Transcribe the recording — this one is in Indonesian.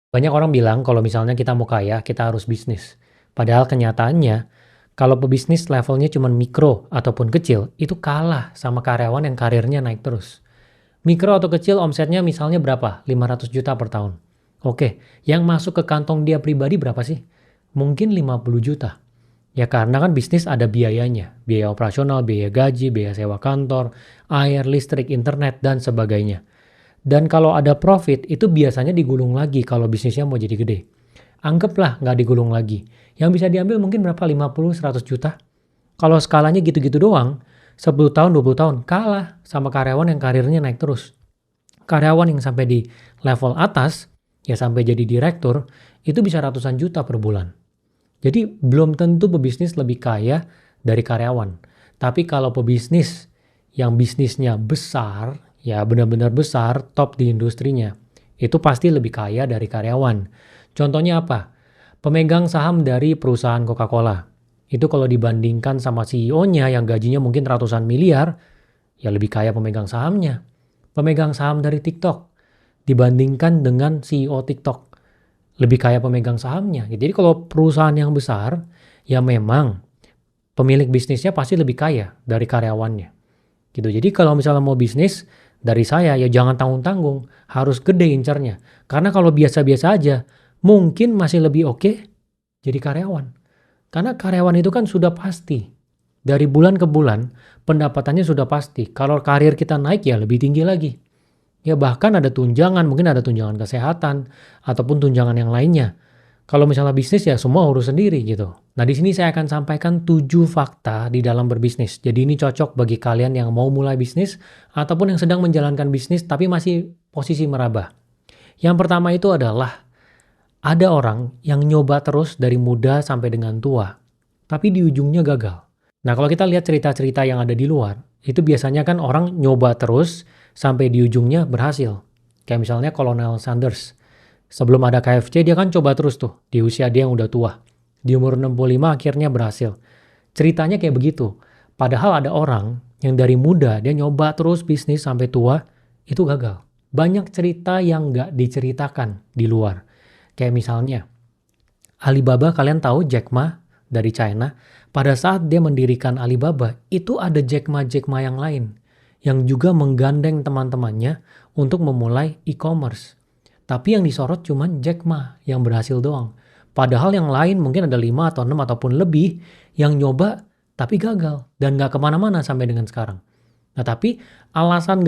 Banyak orang bilang kalau misalnya kita mau kaya, kita harus bisnis. Padahal kenyataannya, kalau pebisnis levelnya cuma mikro ataupun kecil, itu kalah sama karyawan yang karirnya naik terus. Mikro atau kecil omsetnya misalnya berapa? 500 juta per tahun. Oke, yang masuk ke kantong dia pribadi berapa sih? Mungkin 50 juta. Ya karena kan bisnis ada biayanya. Biaya operasional, biaya gaji, biaya sewa kantor, air, listrik, internet, dan sebagainya. Dan kalau ada profit, itu biasanya digulung lagi kalau bisnisnya mau jadi gede. Anggaplah nggak digulung lagi. Yang bisa diambil mungkin berapa? 50-100 juta. Kalau skalanya gitu-gitu doang, 10 tahun, 20 tahun, kalah sama karyawan yang karirnya naik terus. Karyawan yang sampai di level atas, ya sampai jadi direktur, itu bisa ratusan juta per bulan. Jadi belum tentu pebisnis lebih kaya dari karyawan. Tapi kalau pebisnis yang bisnisnya besar, ya benar-benar besar, top di industrinya, itu pasti lebih kaya dari karyawan. Contohnya apa? Pemegang saham dari perusahaan Coca-Cola. Itu kalau dibandingkan sama CEO-nya yang gajinya mungkin ratusan miliar, ya lebih kaya pemegang sahamnya. Pemegang saham dari TikTok dibandingkan dengan CEO TikTok, lebih kaya pemegang sahamnya. Jadi kalau perusahaan yang besar, ya memang pemilik bisnisnya pasti lebih kaya dari karyawannya. Gitu. Jadi kalau misalnya mau bisnis, dari saya ya jangan tanggung-tanggung, harus gede incernya. Karena kalau biasa-biasa aja, mungkin masih lebih oke jadi karyawan. Karena karyawan itu kan sudah pasti. Dari bulan ke bulan, pendapatannya sudah pasti. Kalau karir kita naik ya lebih tinggi lagi. Ya bahkan ada tunjangan, mungkin ada tunjangan kesehatan, ataupun tunjangan yang lainnya. Kalau misalnya bisnis ya semua urus sendiri gitu. Nah di sini saya akan sampaikan 7 fakta di dalam berbisnis. Jadi ini cocok bagi kalian yang mau mulai bisnis, ataupun yang sedang menjalankan bisnis tapi masih posisi meraba. Yang pertama itu adalah, ada orang yang nyoba terus dari muda sampai dengan tua, tapi di ujungnya gagal. Nah, kalau kita lihat cerita-cerita yang ada di luar, itu biasanya kan orang nyoba terus sampai di ujungnya berhasil. Kayak misalnya Kolonel Sanders. Sebelum ada KFC, dia kan coba terus tuh di usia dia yang udah tua. Di umur 65 akhirnya berhasil. Ceritanya kayak begitu. Padahal ada orang yang dari muda dia nyoba terus bisnis sampai tua, itu gagal. Banyak cerita yang nggak diceritakan di luar. Kayak misalnya, Alibaba, kalian tahu Jack Ma dari China? Pada saat dia mendirikan Alibaba, itu ada Jack Ma-Jack Ma yang lain yang juga menggandeng teman-temannya untuk memulai e-commerce. Tapi yang disorot cuma Jack Ma yang berhasil doang. Padahal yang lain mungkin ada 5 atau 6 ataupun lebih yang nyoba tapi gagal dan nggak kemana-mana sampai dengan sekarang. Nah tapi alasan